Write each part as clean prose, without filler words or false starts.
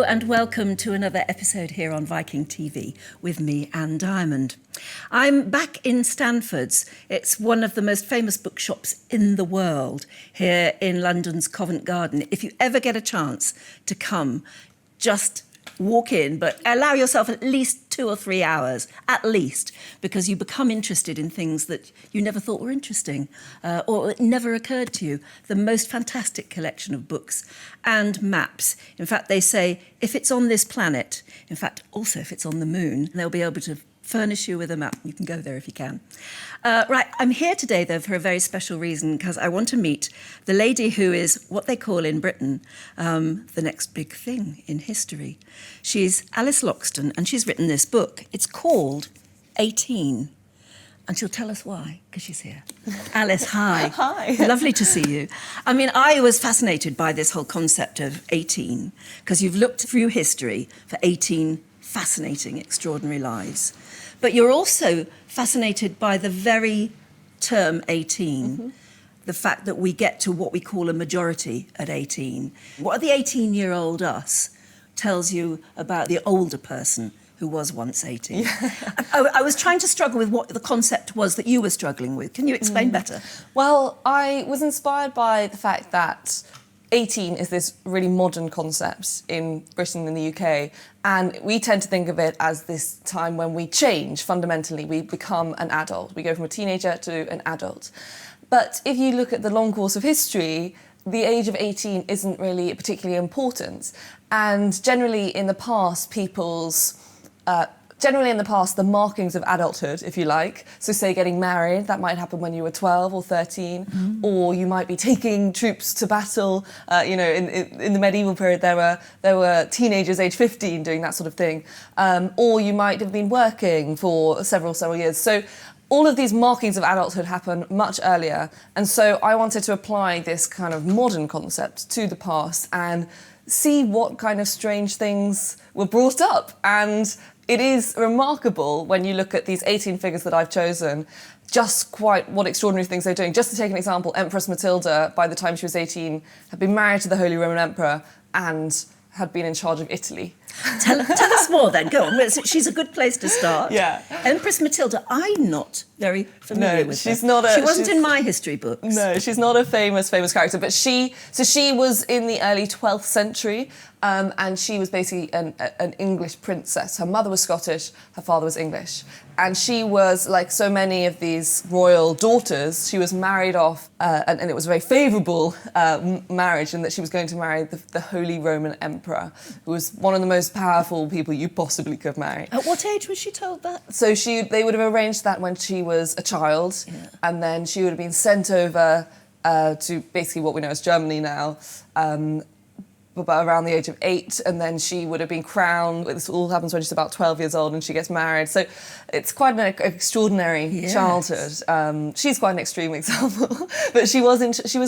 and welcome to another episode here on Viking.TV with me, Anne Diamond. I'm back in Stanford's. It's one of the most famous bookshops in the world here in London's Covent Garden. If you ever get a chance to come, just walk in, but allow yourself at least 2 or 3 hours, at least, because you become interested in things that you never thought were interesting or it never occurred to you. The most fantastic collection of books and maps. In fact, they say if it's on this planet, in fact, also if it's on the moon, they'll be able to furnish you with a map. You can go there if you can. Right, I'm here today, though, for a very special reason, because I want to meet the lady who is what they call in Britain the next big thing in history. She's Alice Loxton, and she's written this book. It's called 18, and she'll tell us why, because she's here. Alice, hi. Hi. Lovely to see you. I mean, I was fascinated by this whole concept of 18, because you've looked through history for 18 fascinating, extraordinary lives. But you're also fascinated by the very term 18, the fact that we get to what we call a majority at 18. What the 18-year-old us tells you about the older person who was once 18. Yeah. I was trying to struggle with what the concept was that you were struggling with. Can you explain better? Well, I was inspired by the fact that 18 is this really modern concept in Britain and the UK, and we tend to think of it as this time when we change fundamentally. We become an adult. We go from a teenager to an adult. But if you look at the long course of history, the age of 18 isn't really particularly important. And generally in the past, the markings of adulthood, if you like, so say getting married, that might happen when you were 12 or 13, or you might be taking troops to battle. In the medieval period, there were teenagers aged 15 doing that sort of thing, or you might have been working for several years. So all of these markings of adulthood happen much earlier, and so I wanted to apply this kind of modern concept to the past and see what kind of strange things were brought up. And it is remarkable when you look at these 18 figures that I've chosen, just quite what extraordinary things they're doing. Just to take an example, Empress Matilda, by the time she was 18, had been married to the Holy Roman Emperor and had been in charge of Italy. Tell us more then, go on. She's a good place to start. Yeah. Empress Matilda, I'm not very familiar with her. She wasn't in my history books. No, she's not a famous character, but she was in the early 12th century, and she was basically an English princess. Her mother was Scottish, her father was English. And she was, like so many of these royal daughters, she was married off, and it was a very favourable marriage in that she was going to marry the Holy Roman Emperor, who was one of the most powerful people you possibly could marry. At what age was she told that? So they would have arranged that when she was a child, and then she would have been sent over to basically what we know as Germany now, about around the age of 8, and then she would have been crowned. This all happens when she's about 12 years old and she gets married. So it's quite an extraordinary childhood. She's quite an extreme example, but she was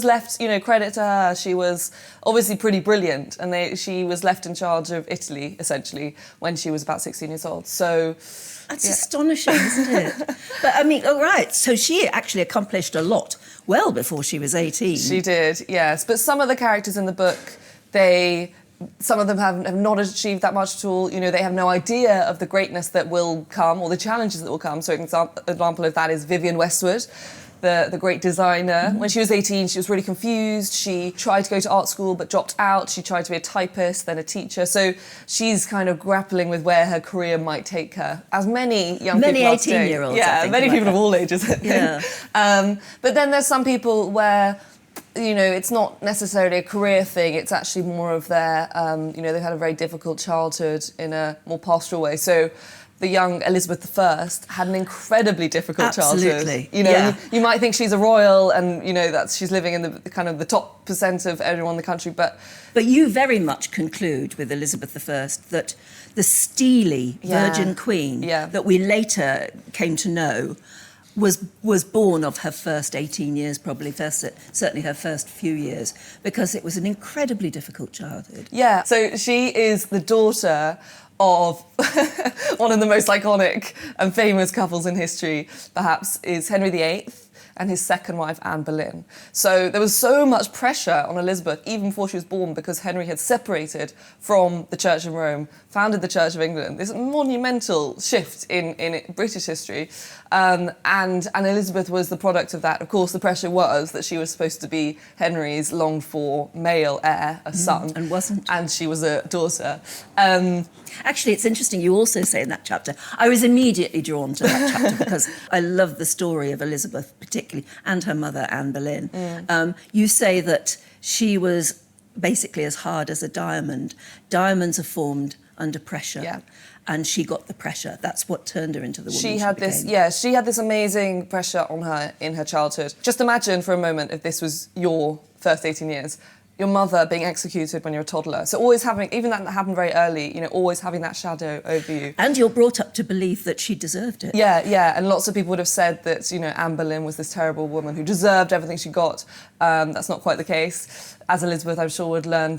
left, credit to her, she was obviously pretty brilliant, and she was left in charge of Italy, essentially, when she was about 16 years old. So that's astonishing, isn't it? But I mean, right, so she actually accomplished a lot well before she was 18. She did, yes. But some of the characters in the book, some of them have not achieved that much at all. They have no idea of the greatness that will come or the challenges that will come. So an example of that is Vivienne Westwood, the great designer. When she was 18, she was really confused. She tried to go to art school but dropped out. She tried to be a typist, then a teacher. So she's kind of grappling with where her career might take her, as many young people are doing. 18-year-olds, yeah, many people of all ages, I think. Yeah. But then there's some people where it's not necessarily a career thing, it's actually more of their, they've had a very difficult childhood in a more pastoral way. So the young Elizabeth I had an incredibly difficult childhood. You might think she's a royal and, that she's living in the kind of the top % of everyone in the country, but you very much conclude with Elizabeth I that the steely Virgin Queen that we later came to know was born of her first 18 years, probably, certainly her first few years, because it was an incredibly difficult childhood. Yeah, so she is the daughter of one of the most iconic and famous couples in history, perhaps, is Henry VIII and his second wife, Anne Boleyn. So there was so much pressure on Elizabeth, even before she was born, because Henry had separated from the Church of Rome, founded the Church of England. This monumental shift in British history. And Elizabeth was the product of that. Of course, the pressure was that she was supposed to be Henry's longed-for male heir, a son. And wasn't. And she was a daughter. Actually, it's interesting, you also say in that chapter, I was immediately drawn to that chapter because I love the story of Elizabeth particularly, and her mother, Anne Boleyn. You say that she was basically as hard as a diamond. Diamonds are formed under pressure. Yeah. And she got the pressure. That's what turned her into the woman She had this amazing pressure on her in her childhood. Just imagine for a moment if this was your first 18 years. Your mother being executed when you're a toddler. So always having, even that happened very early, you know, always having that shadow over you. And you're brought up to believe that she deserved it. Yeah, and lots of people would have said that, you know, Anne Boleyn was this terrible woman who deserved everything she got. That's not quite the case, as Elizabeth, I'm sure, would learn.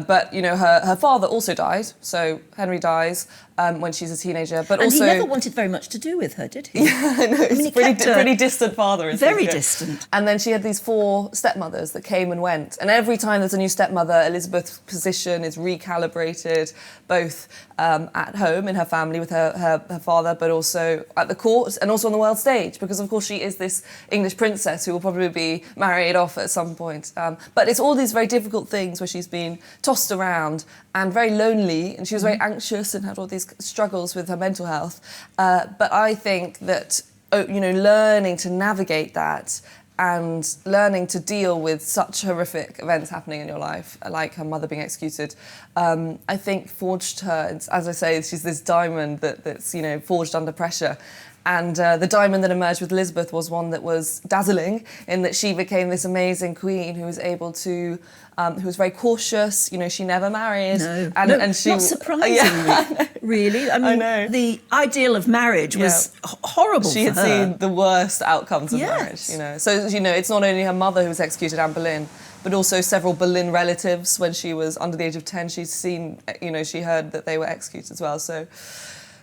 But, you know, her father also died, so Henry dies when she's a teenager. But and also, he never wanted very much to do with her, did he? Yeah, I know, he's pretty distant father. Very distant. And then she had these 4 stepmothers that came and went. And every time there's a new stepmother, Elizabeth's position is recalibrated, both at home in her family with her father, but also at the court and also on the world stage, because of course she is this English princess who will probably be married off at some point. But it's all these very difficult things where she's been tossed around and very lonely, and she was very anxious and had all these struggles with her mental health. But I think that, you know, learning to navigate that and learning to deal with such horrific events happening in your life, like her mother being executed, I think forged her. As I say, she's this diamond that's, you know, forged under pressure. And the diamond that emerged with Elizabeth was one that was dazzling in that she became this amazing queen who was able to, who was very cautious. You know, she never married. And she, not surprisingly, really. I mean, I know. The ideal of marriage was horrible She for had her. seen the worst outcomes of marriage, you know. So, you know, it's not only her mother who was executed, Anne Boleyn, but also several Boleyn relatives. When she was under the age of 10, she's seen, you know, she heard that they were executed as well. So,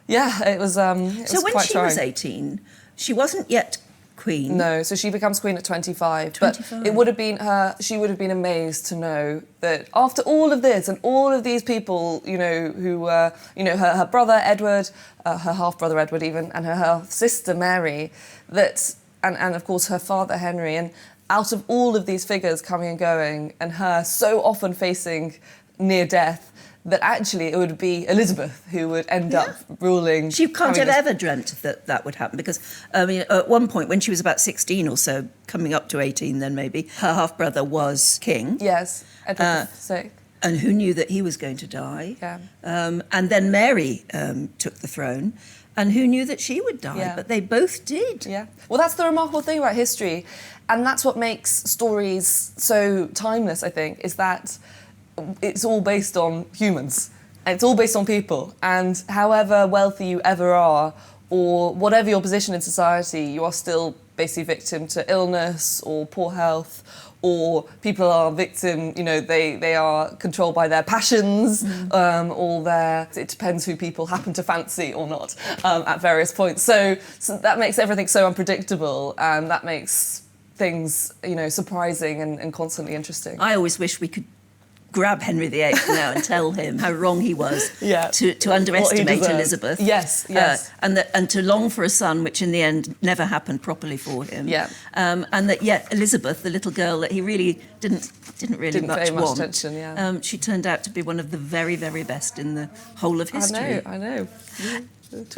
yeah, it was So when quite she trying. was 18, she wasn't yet queen. No, so she becomes queen at 25. 25. But it would have been she would have been amazed to know that after all of this and all of these people, you know, who were, you know, her brother Edward, her half-brother Edward even, and her half-sister Mary, that, and of course her father Henry, and out of all of these figures coming and going, and her so often facing near death, that actually it would be Elizabeth who would end up ruling. She can't have ever dreamt that that would happen because, I mean, at one point when she was about 16 or so, coming up to 18 then maybe, her half-brother was king. Yes, Edward VI. And who knew that he was going to die? Yeah. And then Mary took the throne, and who knew that she would die? Yeah. But they both did. Yeah. Well, that's the remarkable thing about history, and that's what makes stories so timeless, I think, is that it's all based on humans. It's all based on people. And however wealthy you ever are, or whatever your position in society, you are still basically victim to illness or poor health, or people are victim, you know, they are controlled by their passions, it depends who people happen to fancy or not at various points. So that makes everything so unpredictable, and that makes things, you know, surprising and constantly interesting. I always wish we could grab Henry VIII now and tell him how wrong he was to underestimate Elizabeth. Yes. And to long for a son, which in the end never happened properly for him. Yeah. And that yet Elizabeth, the little girl that he really didn't much pay much want, attention, she turned out to be one of the very, very best in the whole of history. I know.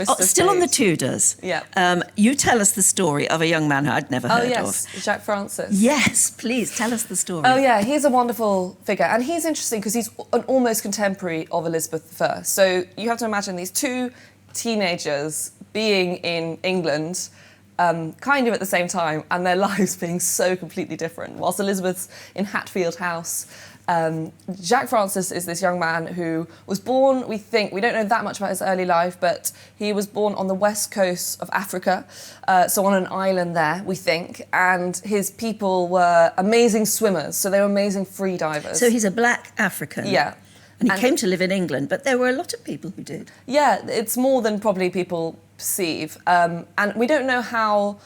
Still on the Tudors. Yeah. You tell us the story of a young man who I'd never heard of. Jacques Francis. Yes, please tell us the story. Oh yeah, he's a wonderful figure, and he's interesting because he's an almost contemporary of Elizabeth I. So you have to imagine these 2 teenagers being in England kind of at the same time, and their lives being so completely different. Whilst Elizabeth's in Hatfield House, Jacques Francis is this young man who was born, we don't know that much about his early life, but he was born on the west coast of Africa, so on an island there, we think, and his people were amazing swimmers, so they were amazing free divers. So he's a black African. Yeah. And he came to live in England, but there were a lot of people who did. Yeah, it's more than probably people perceive. And we don't know how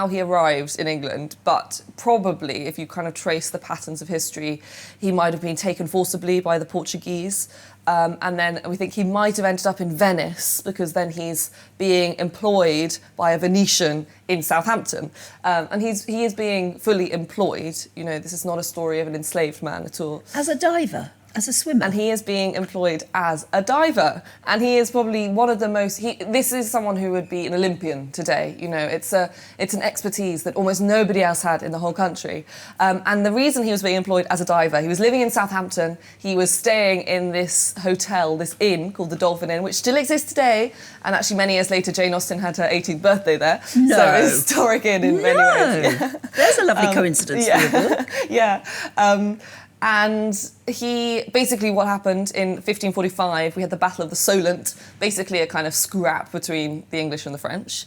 he arrived in England, but probably if you kind of trace the patterns of history, he might have been taken forcibly by the Portuguese. And then we think he might have ended up in Venice, because then he's being employed by a Venetian in Southampton. And he is being fully employed. You know, this is not a story of an enslaved man at all. As a diver, as a swimmer. And he is being employed as a diver. And he is probably one of the most... this is someone who would be an Olympian today. You know, it's an expertise that almost nobody else had in the whole country. And the reason he was being employed as a diver, he was living in Southampton. He was staying in this hotel, this inn called the Dolphin Inn, which still exists today. And actually, many years later, Jane Austen had her 18th birthday there. No. So it's historic inn in many ways. Yeah. There's a lovely coincidence for your book. Yeah. And he, basically what happened in 1545, we had the Battle of the Solent, basically a kind of scrap between the English and the French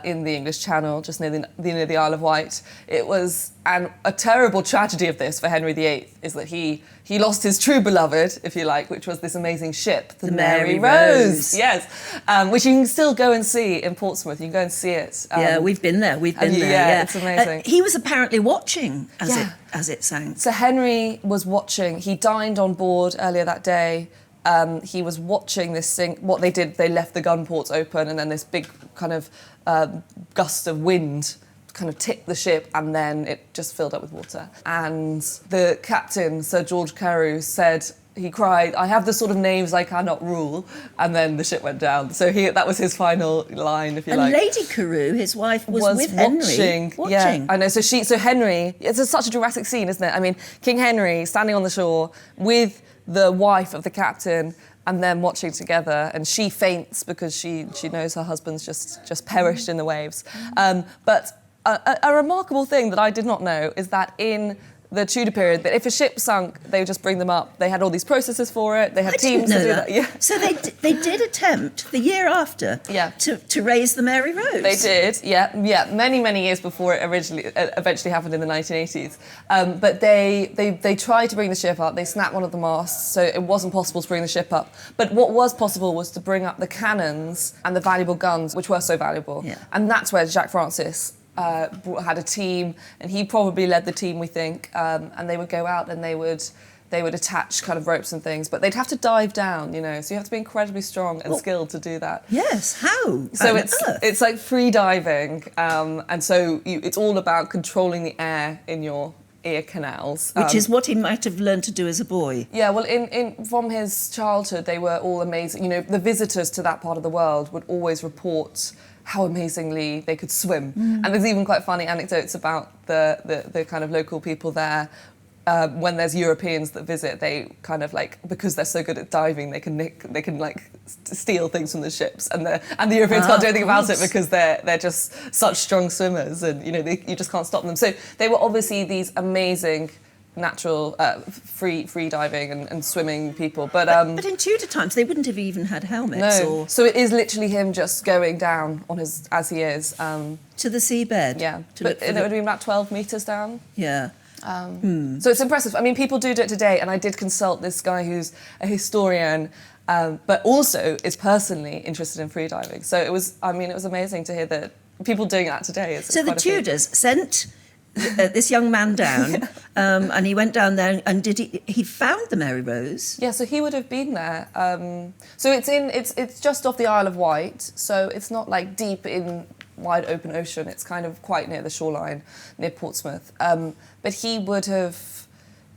in the English Channel, just near the Isle of Wight. It was, and a terrible tragedy of this for Henry VIII is that he lost his true beloved, if you like, which was this amazing ship, the Mary Rose. Yes, which you can still go and see in Portsmouth. You can go and see it. Yeah, we've been there. Yeah, it's amazing. He was apparently watching as it sank. So Henry was watching. He dined on board earlier that day. He was watching this thing. What they did, they left the gun ports open, and then this big kind of gust of wind kind of tipped the ship, and then it just filled up with water. And the captain, Sir George Carew, said, he cried, "I have the sort of knaves I cannot rule," and then the ship went down. So that was his final line, if you like. And Lady Carew, his wife, was with Henry. Watching. Yeah, I know. So Henry, it's such a dramatic scene, isn't it? I mean, King Henry standing on the shore with the wife of the captain, and them watching together, and she faints because she knows her husband's just perished in the waves. But a remarkable thing that I did not know is that in the Tudor period, that if a ship sunk, they would just bring them up. They had all these processes for it. They had teams to do that. Yeah. So they did attempt the year after to raise the Mary Rose. They did, yeah. Many years before it eventually happened in the 1980s. But they tried to bring the ship up. They snapped one of the masts, so it wasn't possible to bring the ship up. But what was possible was to bring up the cannons and the valuable guns, which were so valuable. Yeah. And that's where Jacques Francis had a team, and he probably led the team, we think, and they would go out and they would attach kind of ropes and things, but they'd have to dive down, you know, so you have to be incredibly strong and skilled to do that. Yes, how? So it's like free diving, and so it's all about controlling the air in your ear canals. Which is what he might have learned to do as a boy. Yeah, well, from his childhood, they were all amazing. You know, the visitors to that part of the world would always report how amazingly they could swim. And there's even quite funny anecdotes about the kind of local people there. When there's Europeans that visit, they kind of like, because they're so good at diving, they can like steal things from the ships, and the Europeans can't do anything about it because they're just such strong swimmers, and you know you just can't stop them. So they were obviously these amazing natural free diving and swimming people, but in Tudor times they wouldn't have even had helmets. No. So it is literally him just going down on his as he is to the seabed. Yeah, but it would have been about 12 meters down. Yeah. So it's impressive. I mean, people do it today, and I did consult this guy who's a historian, but also is personally interested in freediving. So it was amazing to hear that people doing that today. So the Tudors sent this young man down, and he went down there, and he found the Mary Rose? Yeah, so he would have been there. So it's just off the Isle of Wight, so it's not like deep in wide open ocean. It's kind of quite near the shoreline, near Portsmouth. But he would have,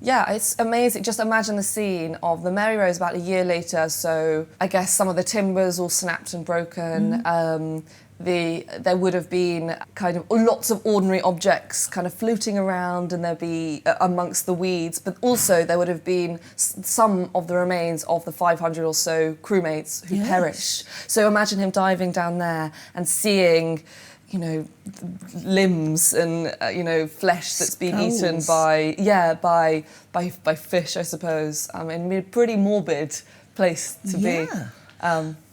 yeah, it's amazing. Just imagine the scene of the Mary Rose about a year later. So I guess some of the timbers all snapped and broken. There would have been kind of lots of ordinary objects kind of floating around, and there'd be amongst the weeds, but also there would have been some of the remains of the 500 or so crewmates who perished. So imagine him diving down there and seeing, you know, limbs and you know, flesh that's been eaten by fish, I suppose. I mean, a pretty morbid place to be.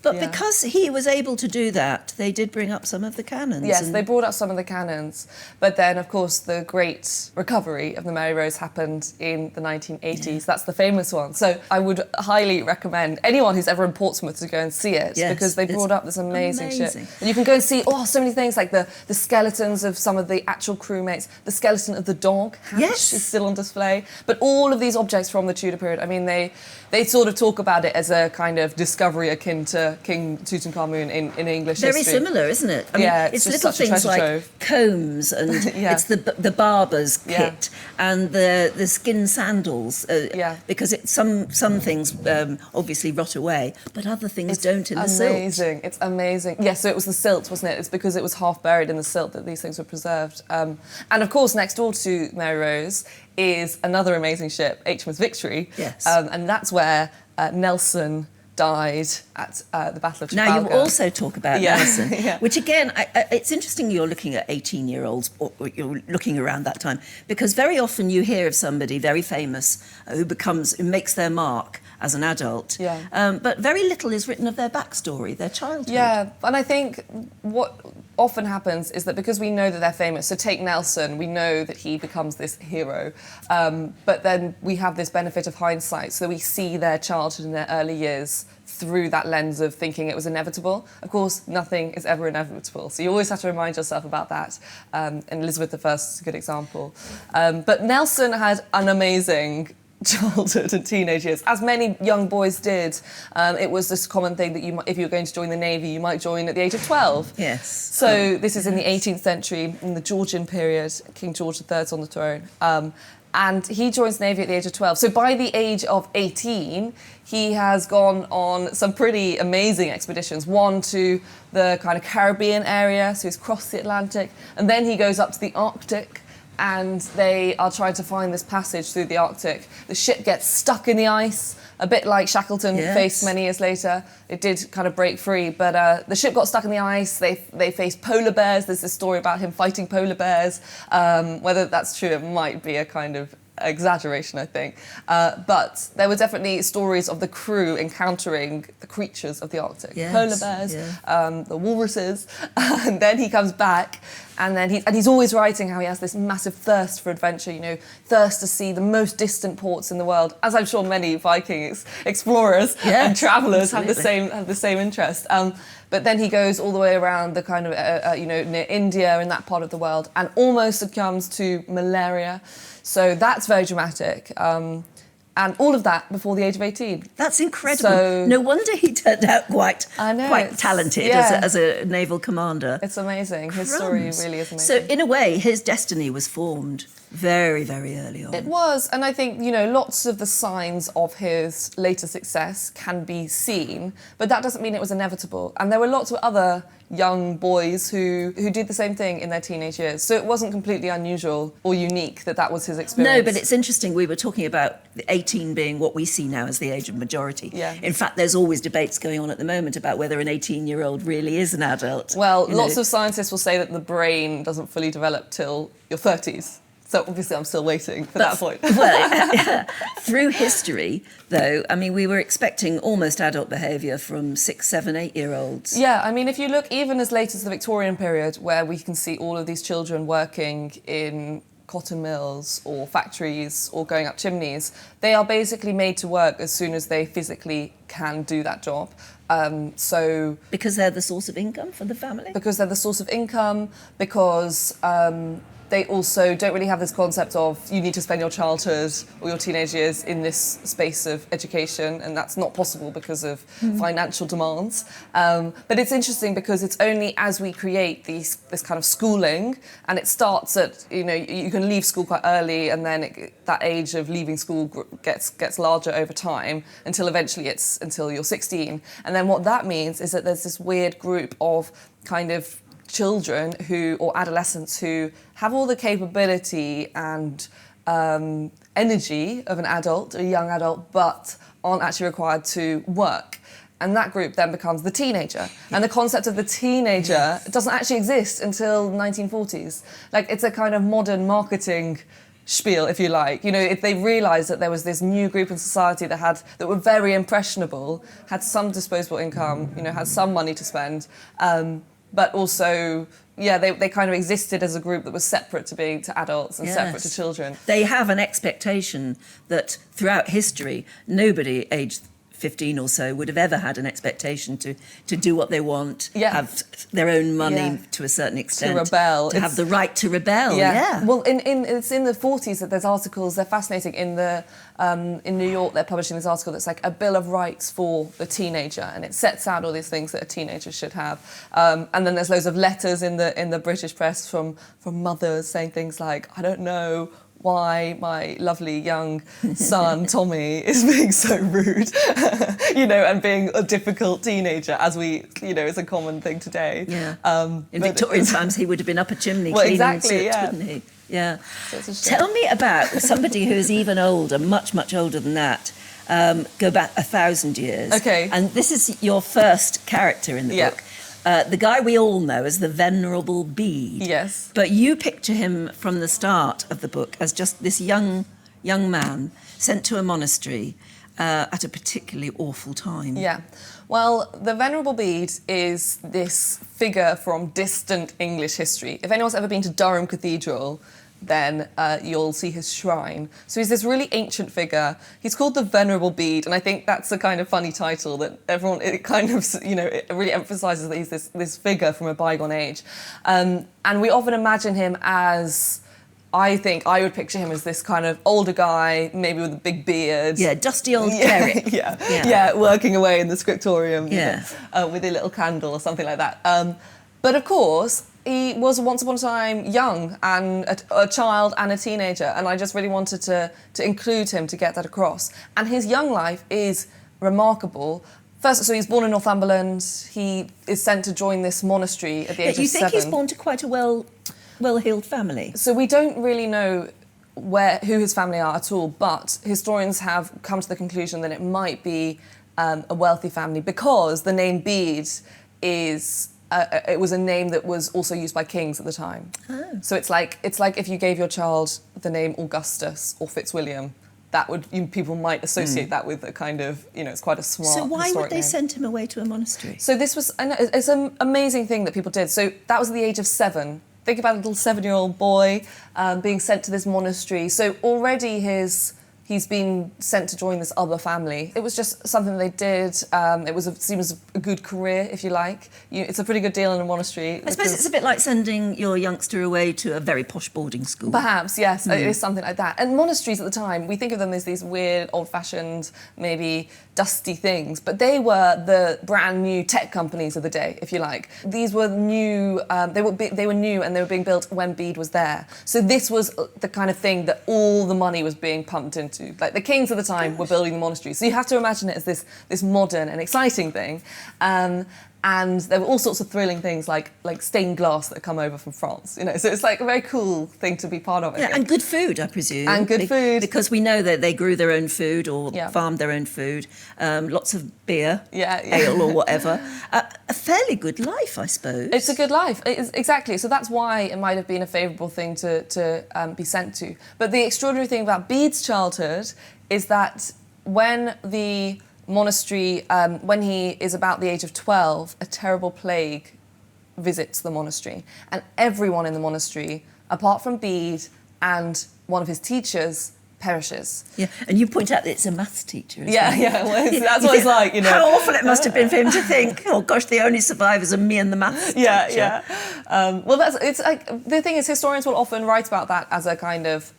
But because he was able to do that, they did bring up some of the canons. Yes, they brought up some of the canons. But then, of course, the great recovery of the Mary Rose happened in the 1980s. Yeah. That's the famous one. So I would highly recommend anyone who's ever in Portsmouth to go and see it, because they brought up this amazing ship. And you can go and see, so many things, like the skeletons of some of the actual crewmates, the skeleton of the dog, Hatch, is still on display. But all of these objects from the Tudor period, I mean, they sort of talk about it as a kind of discovery akin to King Tutankhamun in English history. Very similar, isn't it? I mean, it's little things like combs, and it's the barber's kit, and the skin sandals, because some things obviously rot away, but other things don't in the silt. It's amazing. Yeah, so it was the silt, wasn't it? It's because it was half buried in the silt that these things were preserved. And of course, next door to Mary Rose is another amazing ship, HMS Victory. Yes. And that's where Nelson died at the Battle of Trafalgar. Now, you also talk about Nelson, which again, it's interesting you're looking at 18-year-olds, or you're looking around that time, because very often you hear of somebody very famous who makes their mark as an adult, but very little is written of their backstory, their childhood. Yeah, and I think what often happens is that because we know that they're famous, so take Nelson, we know that he becomes this hero, but then we have this benefit of hindsight, so we see their childhood and their early years through that lens of thinking it was inevitable. Of course, nothing is ever inevitable, so you always have to remind yourself about that, and Elizabeth I is a good example. But Nelson had an amazing childhood and teenage years, as many young boys did. It was this common thing that if you were going to join the Navy, you might join at the age of 12. Yes. So this is in the 18th century, in the Georgian period. King George III's on the throne. And he joins the Navy at the age of 12. So by the age of 18, he has gone on some pretty amazing expeditions. One to the kind of Caribbean area, so he's crossed the Atlantic, and then he goes up to the Arctic, and they are trying to find this passage through the Arctic. The ship gets stuck in the ice, a bit like Shackleton faced many years later. It did kind of break free, but the ship got stuck in the ice. They faced polar bears. There's this story about him fighting polar bears. Whether that's true, it might be a kind of exaggeration, I think. But there were definitely stories of the crew encountering the creatures of the Arctic. Polar bears, the walruses. And then he comes back, and then he's always writing how he has this massive thirst for adventure, thirst to see the most distant ports in the world, as I'm sure many Viking explorers and travellers have the same interest. But then he goes all the way around the kind of, near India and that part of the world, and almost succumbs to malaria. So that's very dramatic. And all of that before the age of 18. That's incredible. So, no wonder he turned out quite talented as a naval commander. It's amazing. His story really is amazing. So in a way, his destiny was formed very, very early on. It was, and I think, lots of the signs of his later success can be seen, but that doesn't mean it was inevitable. And there were lots of other young boys who did the same thing in their teenage years. So it wasn't completely unusual or unique that was his experience. No, but it's interesting. We were talking about 18 being what we see now as the age of majority. Yeah. In fact, there's always debates going on at the moment about whether an 18-year-old really is an adult. Well, lots of scientists will say that the brain doesn't fully develop till your 30s. So obviously I'm still waiting for that point. Well, through history, though, I mean, we were expecting almost adult behaviour from 6, 7, 8-year-olds. Yeah, I mean, if you look even as late as the Victorian period, where we can see all of these children working in cotton mills or factories or going up chimneys, they are basically made to work as soon as they physically can do that job. Because they're the source of income for the family? Because they're the source of income, because they also don't really have this concept of you need to spend your childhood or your teenage years in this space of education, and that's not possible because of financial demands. But it's interesting because it's only as we create this kind of schooling, and it starts at, you can leave school quite early, and then that age of leaving school gets larger over time until eventually it's until you're 16. And then what that means is that there's this weird group of kind of children or adolescents who have all the capability and energy of an adult, a young adult, but aren't actually required to work. And that group then becomes the teenager. And the concept of the teenager doesn't actually exist until the 1940s. Like, it's a kind of modern marketing spiel, if you like. You know, if they realised that there was this new group in society that were very impressionable, had some disposable income, you know, had some money to spend, but also, yeah, they kind of existed as a group that was separate to adults and separate to children. They have an expectation that throughout history, nobody aged 15 or so would have ever had an expectation to do what they want, have their own money to a certain extent. To rebel. To have the right to rebel, Well, it's in the 40s that there's articles, they're fascinating, in New York they're publishing this article that's like a Bill of Rights for the teenager, and it sets out all these things that a teenager should have. And then there's loads of letters in the British press from mothers saying things like, I don't know why my lovely young son Tommy is being so rude, you know, and being a difficult teenager, as we, you know, is a common thing today. In Victorian times, he would have been up a chimney cleaning soot, wouldn't he? Yeah. So tell me about somebody who's even older, much older than that. Go back 1,000 years. Okay. And this is your first character in the book. The guy we all know as the Venerable Bede. Yes. But you picture him from the start of the book as just this young man sent to a monastery at a particularly awful time. Yeah. Well, the Venerable Bede is this figure from distant English history. If anyone's ever been to Durham Cathedral, then you'll see his shrine. So he's this really ancient figure. He's called the Venerable Bede, and I think that's a kind of funny title that everyone, it kind of, you know, it really emphasises that he's this figure from a bygone age. And we often imagine him as, I think I would picture him as this kind of older guy, maybe with a big beard. Yeah, dusty old cleric. Working away in the scriptorium with a little candle or something like that. But of course, he was once upon a time young and a child and a teenager, and I just really wanted to include him to get that across. And his young life is remarkable. First, so he's born in Northumberland. He is sent to join this monastery at the age of 7. You think he's born to quite a well-heeled family? So we don't really know who his family are at all, but historians have come to the conclusion that it might be a wealthy family, because the name Bede is... it was a name that was also used by kings at the time. Oh. So it's like if you gave your child the name Augustus or Fitzwilliam, people might associate that with a kind of, you know, it's quite a smart. So why would they name. send him away to a monastery? So it's an amazing thing that people did. So that was at the age of 7. Think about a little 7-year-old boy being sent to this monastery. So already he's been sent to join this other family. It was just something they did. It seems a good career, if you like. It's a pretty good deal in a monastery. I suppose it's a bit like sending your youngster away to a very posh boarding school. Perhaps, yes, it is something like that. And monasteries at the time, we think of them as these weird, old-fashioned, maybe dusty things, but they were the brand new tech companies of the day, if you like. These were new, they were new and they were being built when Bede was there. So this was the kind of thing that all the money was being pumped into. Like the kings of the time were building the monasteries. So you have to imagine it as this modern and exciting thing. And there were all sorts of thrilling things like stained glass that come over from France, you know. So it's like a very cool thing to be part of. Yeah, and good food, I presume. And good food. Because we know that they grew their own food or farmed their own food. Lots of beer, ale or whatever. A fairly good life, I suppose. It's a good life, exactly. So that's why it might have been a favourable thing to be sent to. But the extraordinary thing about Bede's childhood is that when the monastery, when he is about the age of 12, a terrible plague visits the monastery. And everyone in the monastery, apart from Bede and one of his teachers, perishes. Yeah, and you point out that it's a maths teacher. Well, that's what it's like, you know. How awful it must have been for him to think, oh gosh, the only survivors are me and the maths teacher. Well, it's like, the thing is, historians will often write about that as a kind of,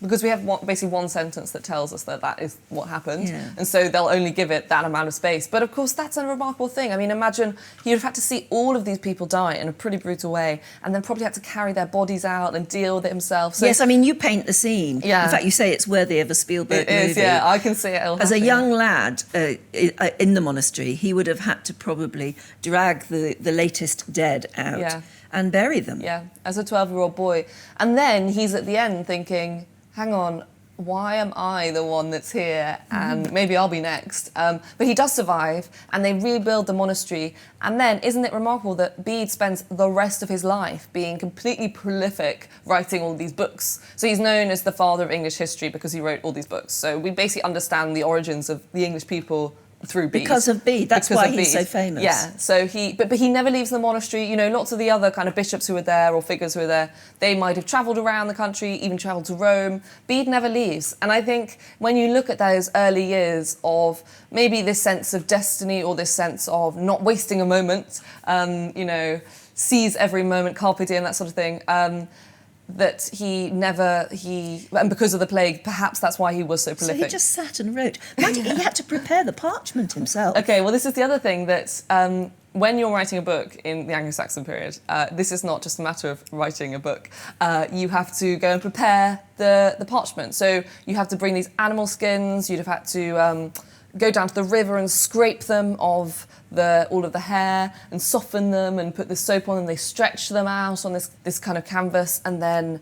because we have basically one sentence that tells us that is what happened, and so they'll only give it that amount of space. But of course, that's a remarkable thing. I mean, imagine he'd have had to see all of these people die in a pretty brutal way, and then probably had to carry their bodies out and deal with it himself. So, yes, I mean, you paint the scene. Yeah. In fact, you say it's worthy of a Spielberg movie. It is, yeah, I can see it. As a young lad in the monastery, he would have had to probably drag the latest dead out and bury them. Yeah, as a 12-year-old boy. And then he's at the end thinking, hang on, why am I the one that's here? And maybe I'll be next. But he does survive, and they rebuild the monastery. And then, isn't it remarkable that Bede spends the rest of his life being completely prolific, writing all these books? So he's known as the father of English history because he wrote all these books. So we basically understand the origins of the English people through Bede. Because of Bede, that's Because why of he's Bede. so famous. Yeah, so but he never leaves the monastery. You know, lots of the other kind of bishops who were there or figures who were there, they might have travelled around the country, even travelled to Rome. Bede never leaves. And I think when you look at those early years of maybe this sense of destiny or this sense of not wasting a moment, you know, seize every moment, carpe diem, that sort of thing, that and because of the plague, perhaps that's why he was so prolific. So he just sat and wrote. He had to prepare the parchment himself. Okay, well, this is the other thing that when you're writing a book in the Anglo-Saxon period, this is not just a matter of writing a book. You have to go and prepare the parchment. So you have to bring these animal skins. You'd have had to go down to the river and scrape them of all of the hair and soften them and put the soap on them. They stretch them out on this kind of canvas, and then,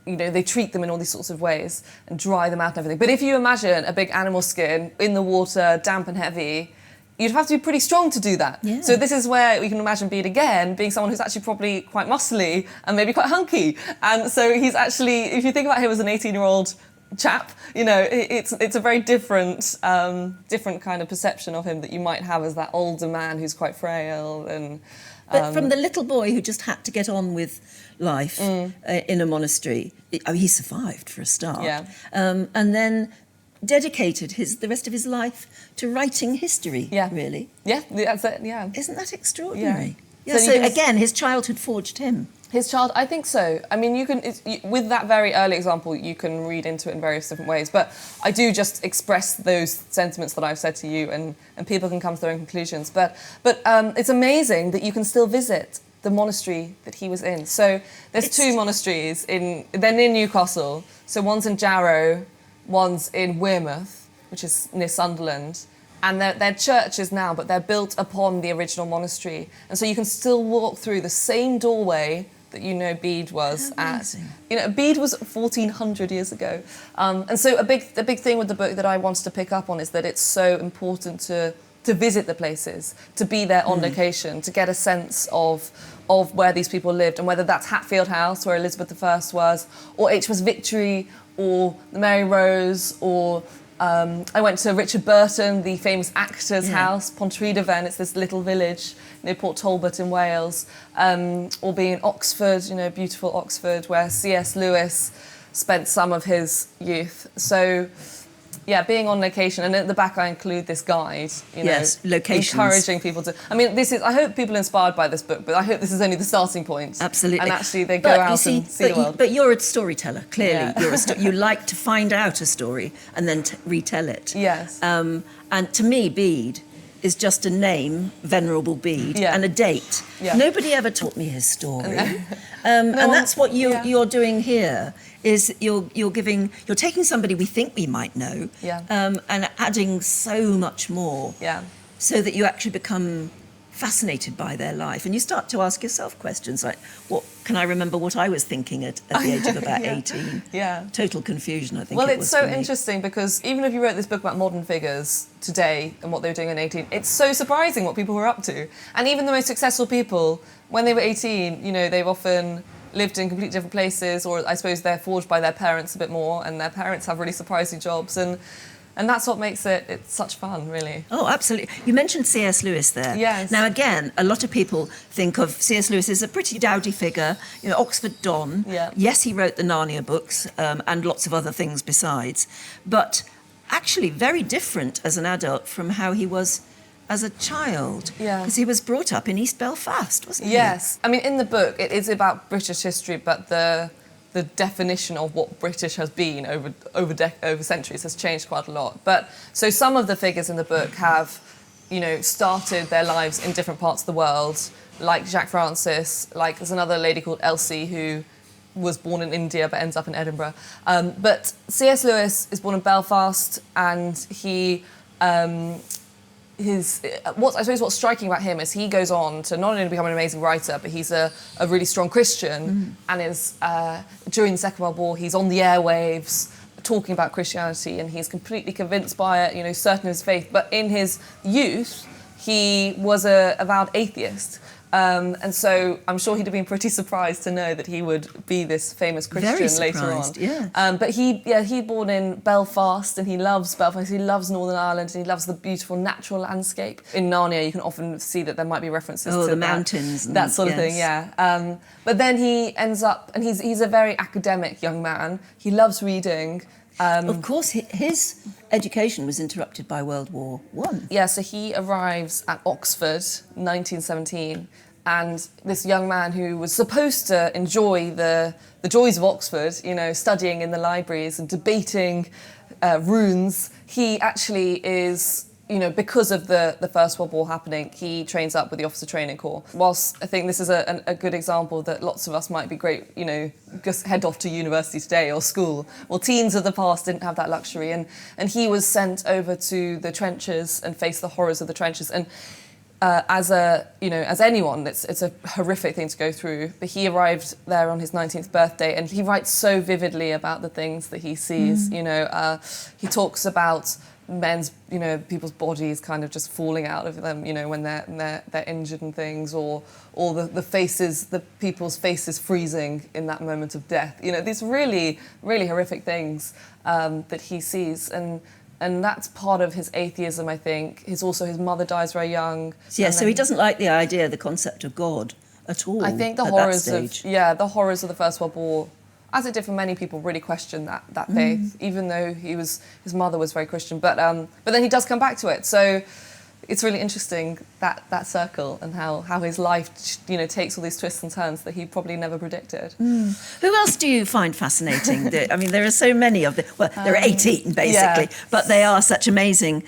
you know, they treat them in all these sorts of ways and dry them out and everything. But if you imagine a big animal skin in the water, damp and heavy, you'd have to be pretty strong to do that. Yeah. So this is where we can imagine Bede again being someone who's actually probably quite muscly and maybe quite hunky. And so he's actually, if you think about him as an 18-year-old chap, you know, it's a very different kind of perception of him that you might have as that older man who's quite frail and. But from the little boy who just had to get on with life in a monastery, he survived for a start. Yeah. And then dedicated the rest of his life to writing history. Yeah. Really. Yeah, that's it. Yeah. Isn't that extraordinary? Yeah. Yeah. So So, you can again, his childhood forged him. His child, I think so. I mean, with that very early example, you can read into it in various different ways. But I do just express those sentiments that I've said to you, and people can come to their own conclusions. But it's amazing that you can still visit the monastery that he was in. So there's two monasteries they're near Newcastle. So one's in Jarrow, one's in Wearmouth, which is near Sunderland. And they're churches now, but they're built upon the original monastery. And so you can still walk through the same doorway that you know Bede was at. You know, Bede was 1,400 years ago. And so a big thing with the book that I wanted to pick up on is that it's so important to visit the places, to be there on location, to get a sense of where these people lived, and whether that's Hatfield House, where Elizabeth I was, or HMS Victory, or the Mary Rose, or I went to Richard Burton, the famous actor's house, Pontrhydyfen. It's this little village near Port Talbot in Wales, or being in Oxford, you know, beautiful Oxford, where C.S. Lewis spent some of his youth. So, yeah, being on location, and at the back I include this guide, you know, locations. Encouraging people to. I mean, I hope people are inspired by this book, but I hope this is only the starting point. Absolutely. And actually they go out and see the world. But you're a storyteller, clearly. Yeah. You like to find out a story and then retell it. Yes. And to me, Bede is just a name, Venerable Bede, and a date. Yeah. Nobody ever taught me his story. And that's what you're doing here. Is you're taking somebody we think we might know, and adding so much more, so that you actually become fascinated by their life, and you start to ask yourself questions like, "What can I remember? What I was thinking at the age of about 18?" Yeah, total confusion. I think. Well, it's so interesting because even if you wrote this book about modern figures today and what they were doing in 18, it's so surprising what people were up to, and even the most successful people, when they were 18, you know, they've often lived in completely different places, or I suppose they're forged by their parents a bit more, and their parents have really surprising jobs, and that's what makes it's such fun, really. Oh, absolutely. You mentioned C.S. Lewis there. Yes. Now, again, a lot of people think of C.S. Lewis as a pretty dowdy figure, you know, Oxford Don. Yeah. Yes, he wrote the Narnia books and lots of other things besides, but actually very different as an adult from how he was as a child, because he was brought up in East Belfast, wasn't he? Yes. I mean, in the book, it is about British history, but the definition of what British has been over centuries has changed quite a lot. But so some of the figures in the book have, you know, started their lives in different parts of the world, like Jacques Francis, like there's another lady called Elsie who was born in India but ends up in Edinburgh. But C.S. Lewis is born in Belfast, and he... what's striking about him is he goes on to not only become an amazing writer, but he's a really strong Christian, and is during the Second World War he's on the airwaves talking about Christianity, and he's completely convinced by it, you know, certain of his faith. But in his youth, he was a avowed atheist. And so I'm sure he'd have been pretty surprised to know that he would be this famous Christian later on. Yeah. But he born in Belfast, and he loves Belfast. He loves Northern Ireland, and he loves the beautiful natural landscape. In Narnia, you can often see that there might be references to the mountains, that sort of thing. Yeah. But then he ends up, and he's a very academic young man. He loves reading. Of course, his education was interrupted by World War One. Yeah, so he arrives at Oxford, 1917, and this young man who was supposed to enjoy the joys of Oxford, you know, studying in the libraries and debating runes, he actually is, you know, because of the First World War happening, he trains up with the Officer Training Corps. Whilst I think this is a good example that lots of us might be great, you know, just head off to university today or school. Well, teens of the past didn't have that luxury, and he was sent over to the trenches and faced the horrors of the trenches. And as anyone, it's a horrific thing to go through. But he arrived there on his 19th birthday, and he writes so vividly about the things that he sees. You know, he talks about people's bodies kind of just falling out of them, you know, when they're injured and things, or the people's faces freezing in that moment of death. You know, these really, really horrific things that he sees, and that's part of his atheism, I think. His mother dies very young. Yeah, so he doesn't like the idea, the concept of God at all. I think the horrors of the First World War, as it did for many people, really questioned that faith, even though his mother was very Christian. But then he does come back to it. So it's really interesting, that circle, and how his life, you know, takes all these twists and turns that he probably never predicted. Who else do you find fascinating? I mean, there are so many of them. Well, there are 18 basically, but they are such amazing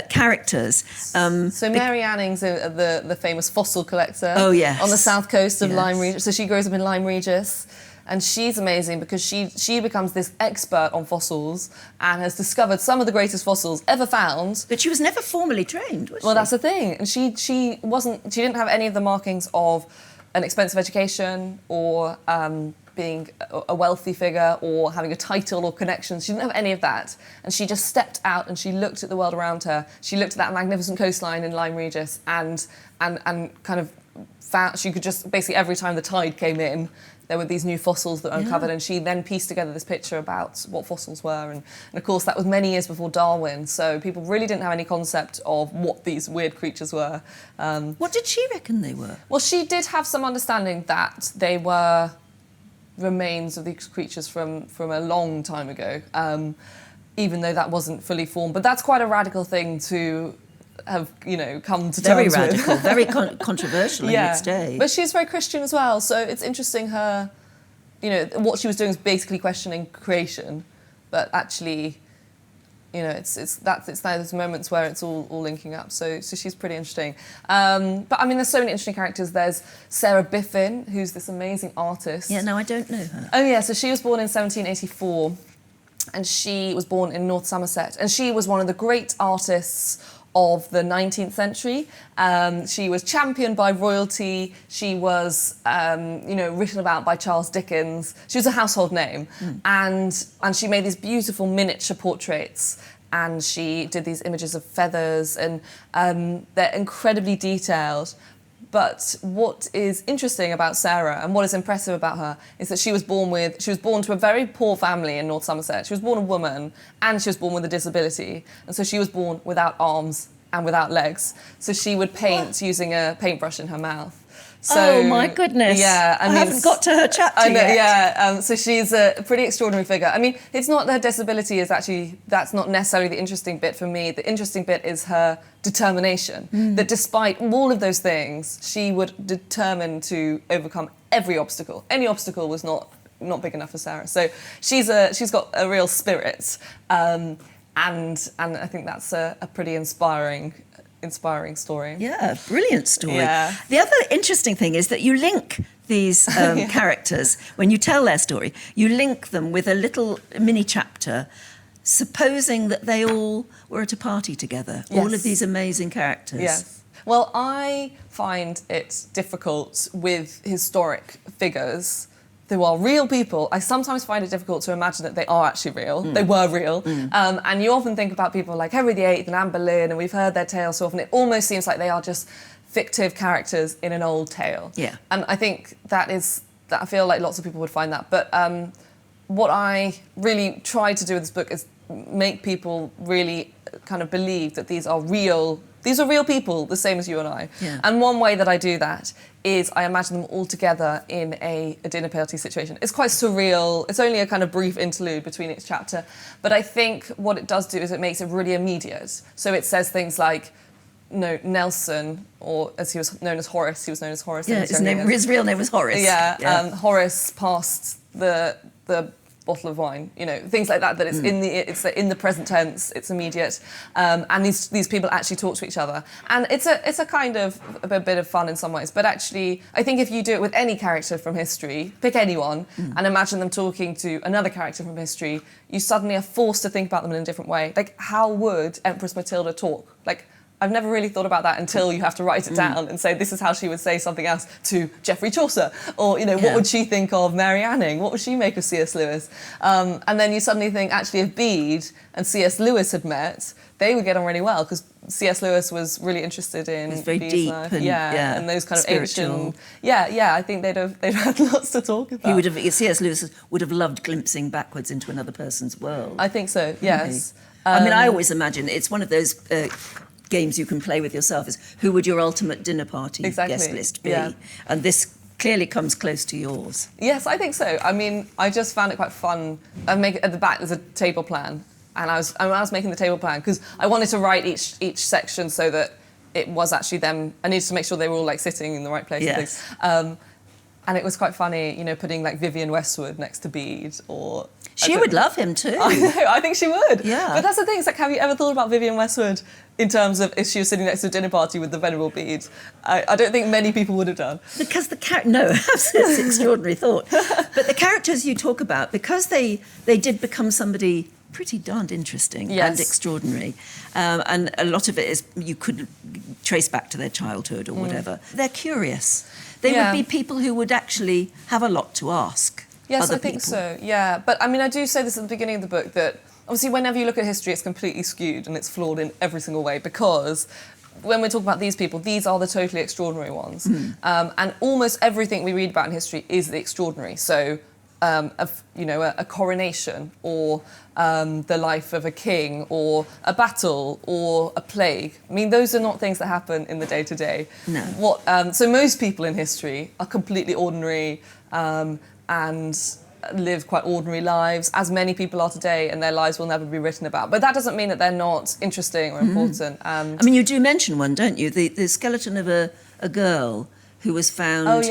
characters. So Mary Anning's the famous fossil collector. Oh, yes. On the south coast of Lyme Regis. So she grows up in Lyme Regis. And she's amazing because she becomes this expert on fossils and has discovered some of the greatest fossils ever found. But she was never formally trained, was she? Well, that's the thing. And she didn't have any of the markings of an expensive education or being a wealthy figure or having a title or connections. She didn't have any of that. And she just stepped out and she looked at the world around her. She looked at that magnificent coastline in Lyme Regis and kind of found she could just basically, every time the tide came in, there were these new fossils that were uncovered, and she then pieced together this picture about what fossils were. And of course, that was many years before Darwin, so people really didn't have any concept of what these weird creatures were. What did she reckon they were? Well, she did have some understanding that they were remains of these creatures from a long time ago, even though that wasn't fully formed. But that's quite a radical thing to have, you know, come to terms with. Very radical, very controversial in its day. But she's very Christian as well, so it's interesting her, you know, what she was doing is basically questioning creation, but actually, you know, it's those moments where it's all linking up. So she's pretty interesting. But I mean, there's so many interesting characters. There's Sarah Biffin, who's this amazing artist. Yeah, no, I don't know her. Oh yeah, so she was born in 1784, and she was born in North Somerset, and she was one of the great artists of the 19th century. She was championed by royalty. She was, written about by Charles Dickens. She was a household name. And she made these beautiful miniature portraits. And she did these images of feathers, and they're incredibly detailed. But what is interesting about Sarah and what is impressive about her is that she was born to a very poor family in North Somerset. She was born a woman, and she was born with a disability. And so she was born without arms and without legs. So she would paint using a paintbrush in her mouth. So, oh my goodness! Yeah, I haven't got to her chapter I know, yet. Yeah, so she's a pretty extraordinary figure. I mean, it's not her disability that's not necessarily the interesting bit for me. The interesting bit is her determination. That despite all of those things, she would determine to overcome every obstacle. Any obstacle was not big enough for Sarah. So she's got a real spirit, and I think that's a pretty inspiring story. Yeah, brilliant story. Yeah. The other interesting thing is that you link these characters, when you tell their story, you link them with a little mini chapter, supposing that they all were at a party together, Yes. all of these amazing characters. Yes. Well, I find it difficult with historic figures who are real people, I sometimes find it difficult to imagine that they are actually real. They were real. And you often think about people like Henry VIII and Anne Boleyn, and we've heard their tales so often. It almost seems like they are just fictive characters in an old tale. Yeah. And I think that I feel like lots of people would find that. But what I really tried to do with this book is make people really kind of believe that these are real people, the same as you and I. Yeah. And one way that I do that is I imagine them all together in a dinner party situation. It's quite surreal. It's only a kind of brief interlude between each chapter. But I think what it does do is it makes it really immediate. So it says things like, Nelson, or as he was known as Horace, he was known as Horace. Yeah, his real name was Horace. Yeah. Horace passed the bottle of wine, things like that. That it's in the present tense, it's immediate, and these people actually talk to each other, and it's a kind of a bit of fun in some ways. But actually, I think if you do it with any character from history, pick anyone, and imagine them talking to another character from history, you suddenly are forced to think about them in a different way. Like, how would Empress Matilda talk? Like, I've never really thought about that until you have to write it down and say, this is how she would say something else to Geoffrey Chaucer. Or, what would she think of Mary Anning? What would she make of C.S. Lewis? And then you suddenly think, actually, if Bede and C.S. Lewis had met, they would get on really well, because C.S. Lewis was really interested in It's very Bede's deep life. and those kind spiritual. of ancient... Yeah, I think they'd had lots to talk about. C.S. Lewis would have loved glimpsing backwards into another person's world. I think so, yes. I always imagine it's one of those... games you can play with yourself is who would your ultimate dinner party guest list be? Yeah. And this clearly comes close to yours. Yes, I think so. I mean, I just found it quite fun. At the back there's a table plan, and I was making the table plan because I wanted to write each section so that it was actually them. I needed to make sure they were all like sitting in the right place. Yes. And things. And it was quite funny, putting like Vivienne Westwood next to Bede, or... She would love him too. I know, I think she would. Yeah. But that's the thing, it's like, have you ever thought about Vivienne Westwood in terms of if she was sitting next to a dinner party with the venerable Bede? I don't think many people would have done. Because no, it's an extraordinary thought. But the characters you talk about, because they did become somebody pretty darned interesting and extraordinary, and a lot of it is you could trace back to their childhood or whatever. They're curious. They would be people who would actually have a lot to ask. Yes, I think so, yeah. But, I mean, I do say this at the beginning of the book, that obviously whenever you look at history, it's completely skewed and it's flawed in every single way, because when we're talking about these people, these are the totally extraordinary ones. And almost everything we read about in history is the extraordinary. So, a coronation, or the life of a king, or a battle, or a plague. I mean, those are not things that happen in the day-to-day. No. So most people in history are completely ordinary, and live quite ordinary lives, as many people are today, and their lives will never be written about. But that doesn't mean that they're not interesting or important. I mean, you do mention one, don't you? The skeleton of a girl who was found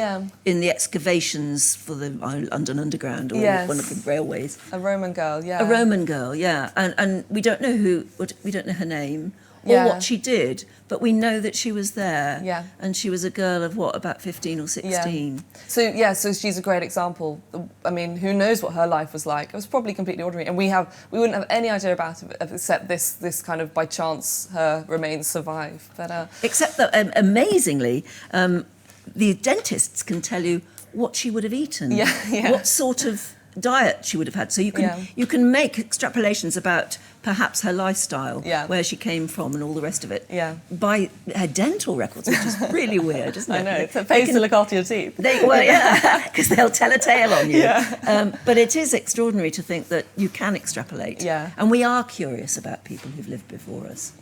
in the excavations for the London Underground, or one of the railways. A Roman girl, yeah. A Roman girl, yeah. And we don't know we don't know her name or what she did, but we know that she was there. Yeah. And she was a girl of about 15 or 16. Yeah. So she's a great example. I mean, who knows what her life was like? It was probably completely ordinary, and we wouldn't have any idea about it except this kind of by chance her remains survive. But except that amazingly, the dentists can tell you what she would have eaten. What sort of diet she would have had. So you can make extrapolations about perhaps her lifestyle, where she came from and all the rest of it, by her dental records, which is really weird, isn't it? I know, it's a place to look after your teeth. Because they'll tell a tale on you. But it is extraordinary to think that you can extrapolate. And we are curious about people who've lived before us,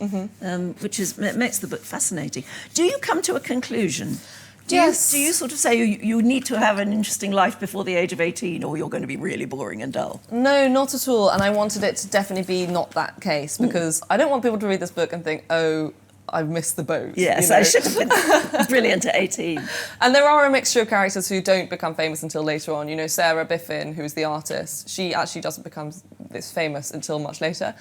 which makes the book fascinating. Do you come to a conclusion? Do you sort of say you need to have an interesting life before the age of 18, or you're going to be really boring and dull? No, not at all. And I wanted it to definitely be not that case, because I don't want people to read this book and think, oh, I've missed the boat. Yes, I should have been brilliant at 18. And there are a mixture of characters who don't become famous until later on. Sarah Biffin, who's the artist, she actually doesn't become this famous until much later.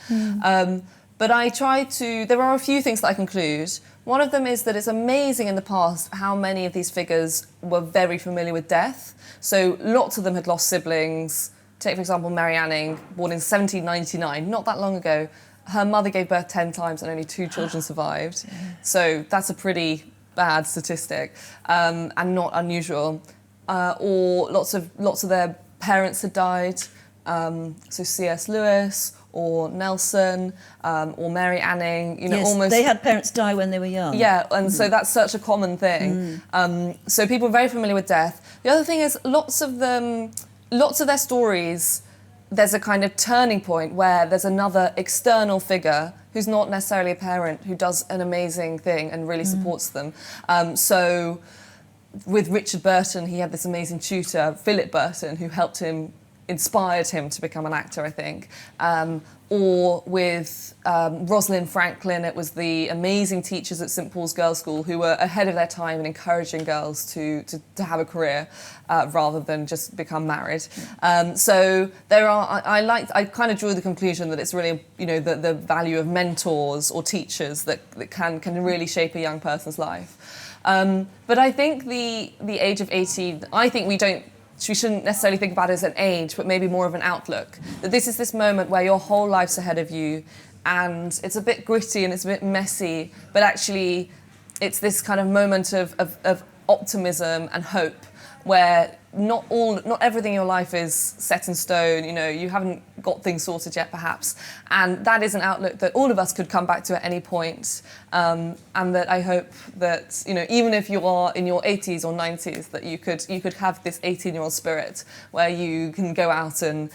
But there are a few things that I conclude. One of them is that it's amazing in the past how many of these figures were very familiar with death. So lots of them had lost siblings. Take, for example, Mary Anning, born in 1799, not that long ago. Her mother gave birth 10 times and only 2 children survived. So that's a pretty bad statistic, and not unusual. or lots of their parents had died. So C.S. Lewis or Nelson or Mary Anning, Yes, almost... they had parents die when they were young. Yeah, and so that's such a common thing. So people are very familiar with death. The other thing is lots of their stories, there's a kind of turning point where there's another external figure who's not necessarily a parent who does an amazing thing and really supports them. So with Richard Burton, he had this amazing tutor, Philip Burton, who inspired him to become an actor, I think. Or with Rosalind Franklin, it was the amazing teachers at St Paul's Girls' School who were ahead of their time and encouraging girls to have a career rather than just become married. So there are, I kind of drew the conclusion that it's really, the value of mentors or teachers that can really shape a young person's life. But I think the age of 18, I think we shouldn't necessarily think about it as an age, but maybe more of an outlook. That this is this moment where your whole life's ahead of you, and it's a bit gritty and it's a bit messy, but actually it's this kind of moment of optimism and hope, where not everything in your life is set in stone. You haven't got things sorted yet, perhaps, and that is an outlook that all of us could come back to at any point. And that I hope that even if you are in your 80s or 90s, that you could have this 18-year-old spirit where you can go out and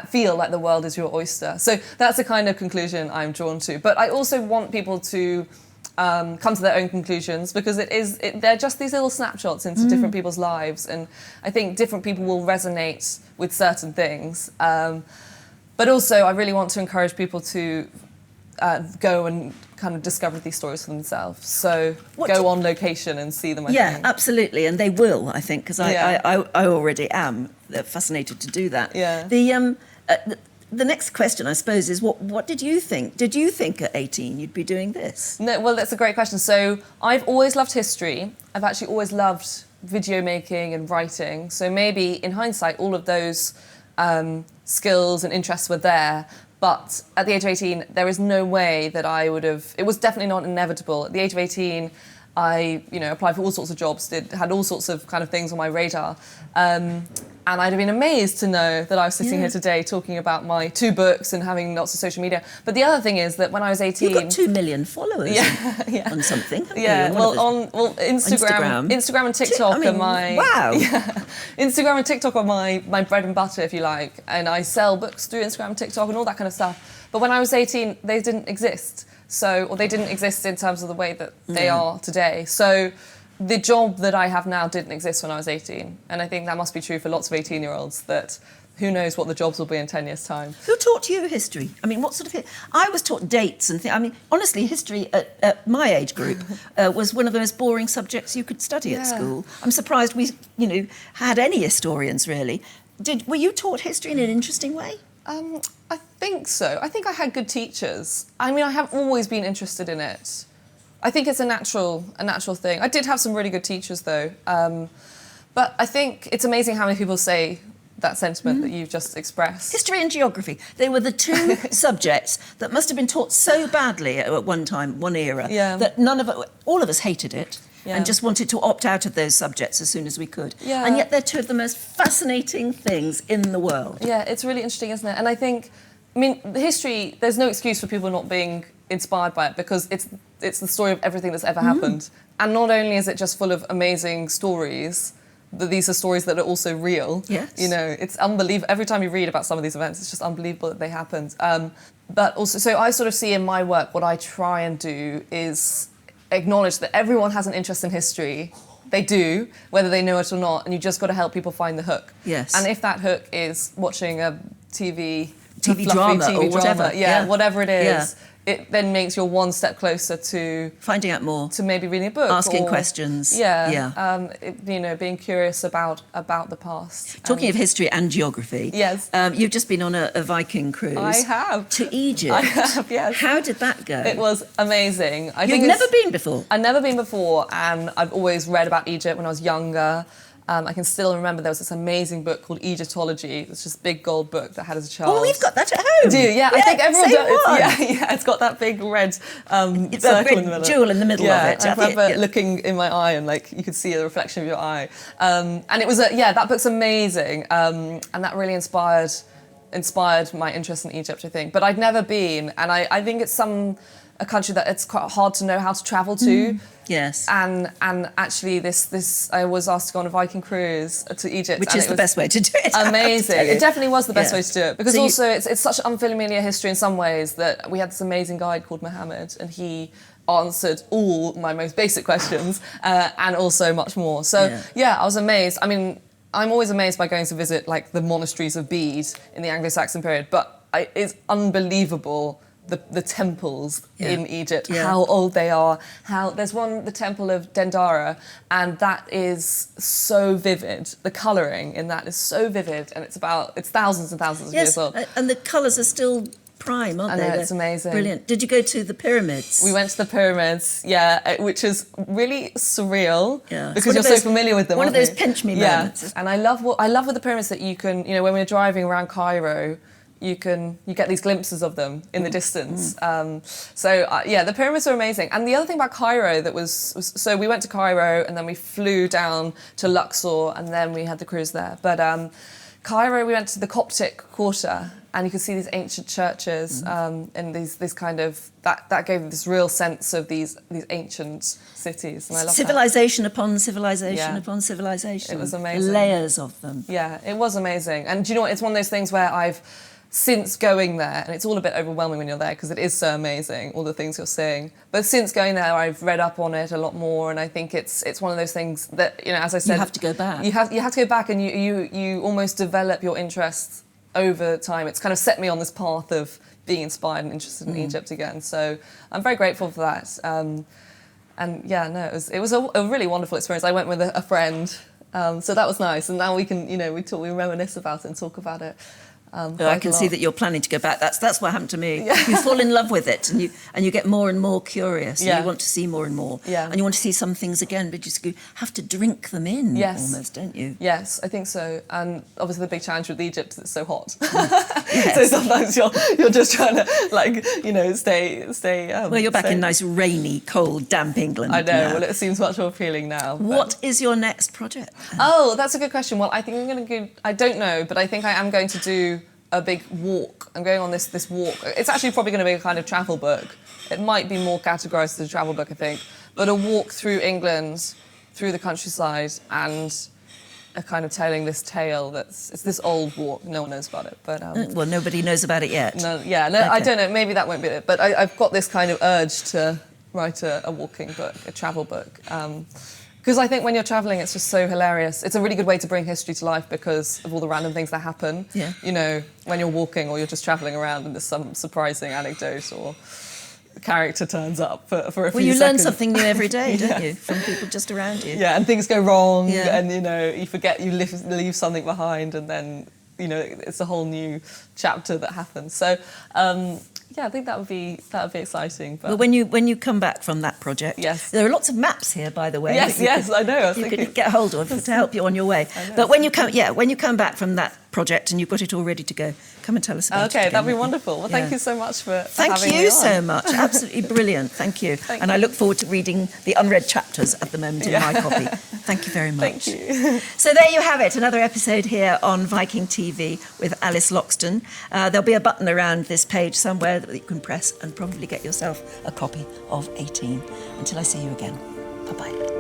feel like the world is your oyster. So that's the kind of conclusion I'm drawn to. But I also want people to come to their own conclusions, because they're just these little snapshots into different people's lives, and I think different people will resonate with certain things. But also, I really want to encourage people to go and kind of discover these stories for themselves. So go on location and see them, I think. Absolutely, and they will, I think, because I already am fascinated to do that. Yeah. The next question, I suppose, is what did you think? Did you think at 18 you'd be doing this? No, well, that's a great question. So I've always loved history. I've actually always loved video making and writing. So maybe in hindsight, all of those skills and interests were there. But at the age of 18, there is no way that I would have... It was definitely not inevitable. At the age of 18, I applied for all sorts of jobs, had all sorts of kind of things on my radar. And I'd have been amazed to know that I was sitting here today talking about my 2 books and having lots of social media. But the other thing is that when I was 18... You've got 2 million followers on something, haven't you? On Instagram and TikTok are my... Wow! Yeah, Instagram and TikTok are my bread and butter, if you like. And I sell books through Instagram and TikTok and all that kind of stuff. But when I was 18, they didn't exist. Or they didn't exist in terms of the way that they are today. So the job that I have now didn't exist when I was 18. And I think that must be true for lots of 18-year-olds, that who knows what the jobs will be in 10 years' time. Who taught you history? I mean, what sort of... I was taught dates and things. I mean, honestly, history at my age group was one of the most boring subjects you could study at school. I'm surprised we, had any historians, really. Were you taught history in an interesting way? I think so. I think I had good teachers. I mean, I have always been interested in it. I think it's a natural thing. I did have some really good teachers, though. But I think it's amazing how many people say that sentiment that you've just expressed. History and geography. They were the 2 subjects that must have been taught so badly at one time, one era, that all of us hated it. Yeah. And just wanted to opt out of those subjects as soon as we could. Yeah. And yet they're 2 of the most fascinating things in the world. Yeah, it's really interesting, isn't it? And I think, history, there's no excuse for people not being inspired by it, because it's the story of everything that's ever happened. And not only is it just full of amazing stories, but these are stories that are also real. Yes. It's unbelievable. Every time you read about some of these events, it's just unbelievable that they happened. But also, so I sort of see in my work, what I try and do is acknowledge that everyone has an interest in history. They do, whether they know it or not, and you just got to help people find the hook. Yes. And if that hook is watching a TV drama or whatever, whatever it is, it then makes you one step closer to finding out more, to maybe reading a book, asking questions. Being curious about the past. Talking of history and geography, yes, you've just been on a Viking cruise. I have. To Egypt. I have, yes. How did that go? It was amazing. You've never been before? I've never been before, and I've always read about Egypt when I was younger. I can still remember there was this amazing book called Egyptology. It's just a big gold book that I had as a child. Oh, we've got that at home. Do you? Yeah, I think everyone same does. one. Yeah, it's got that big red It's circle a red in the middle. jewel in the middle of it. I remember looking in my eye and like you could see the reflection of your eye. And it was that book's amazing. And that really inspired my interest in Egypt, I think. But I'd never been, and I think it's a country that it's quite hard to know how to travel to. Yes. And actually this I was asked to go on a Viking cruise to Egypt. Which is the best way to do it. Amazing. It definitely was the best Yeah. way to do it. Because So also it's such unfamiliar history in some ways that we had this amazing guide called Mohammed, and he answered all my most basic questions and also much more. So yeah, I was amazed. I mean, I'm always amazed by going to visit like the monasteries of Bede in the Anglo-Saxon period, but it's unbelievable the temples in Egypt, how old they are. There's the temple of Dendara, and that is so vivid. The colouring in that is so vivid, and it's thousands and thousands of years old. And the colours are still prime, aren't they? It's amazing. Brilliant. Did you go to the pyramids? We went to the pyramids, which is really surreal because you're so familiar with them. One of those pinch me moments. And I love with the pyramids that you can, when we're driving around Cairo, you get these glimpses of them in the distance. The pyramids are amazing. And the other thing about Cairo that was so we went to Cairo and then we flew down to Luxor and then we had the cruise there. But Cairo, we went to the Coptic quarter, and you could see these ancient churches and these kind of that gave this real sense of these ancient cities, and I love civilization upon civilization upon civilization. It was amazing. Layers of them. Yeah, it was amazing. And do you know what? It's one of those things where I've since going there, and it's all a bit overwhelming when you're there because it is so amazing, all the things you're seeing. But since going there, I've read up on it a lot more, and I think it's one of those things that, as I said, you have to go back. You have to go back, and you almost develop your interests over time. It's kind of set me on this path of being inspired and interested in Egypt again. So I'm very grateful for that. It was a really wonderful experience. I went with a friend, so that was nice. And now we can, we reminisce about it and talk about it. I can see that you're planning to go back. That's what happened to me. Yeah. You fall in love with it, and you get more and more curious. And you want to see more and more. Yeah. And you want to see some things again, but you have to drink them in almost, don't you? Yes, I think so. And obviously the big challenge with Egypt is it's so hot. So sometimes you're just trying to stay. Well, you're back in nice rainy, cold, damp England. I know. Now. Well, it seems much more appealing now. What is your next project? Oh, that's a good question. Well, I think I'm going to go. I don't know, but I think I am going to do a big walk. I'm going on this walk. It's actually probably going to be a kind of travel book. It might be more categorised as a travel book, I think, but a walk through England, through the countryside, and a kind of telling this tale it's this old walk. No one knows about it, but well, nobody knows about it yet. No, okay. I don't know. Maybe that won't be it. But I've got this kind of urge to write a walking book, a travel book. Because I think when you're travelling, it's just so hilarious. It's a really good way to bring history to life because of all the random things that happen. Yeah. When you're walking or you're just travelling around and there's some surprising anecdote or character turns up for a few seconds. Well, you learn something new every day, don't you, from people just around you. Yeah, and things go wrong and, you forget you leave something behind and then, it's a whole new chapter that happens. So, I think that would be exciting. But well, when you come back from that project, there are lots of maps here, by the way. Yes, I know. You could get hold of to help you on your way. But when you come back from that project and you've got it all ready to go, come and tell us about it. Okay, that'd be wonderful. Well, thank you so much for having me on. Thank you so much. Absolutely brilliant. Thank you. And I look forward to reading the unread chapters at the moment in my copy. Thank you very much. Thank you. So there you have it, another episode here on Viking TV with Alice Loxton. There'll be a button around this page somewhere that you can press and probably get yourself a copy of 18. Until I see you again. Bye-bye.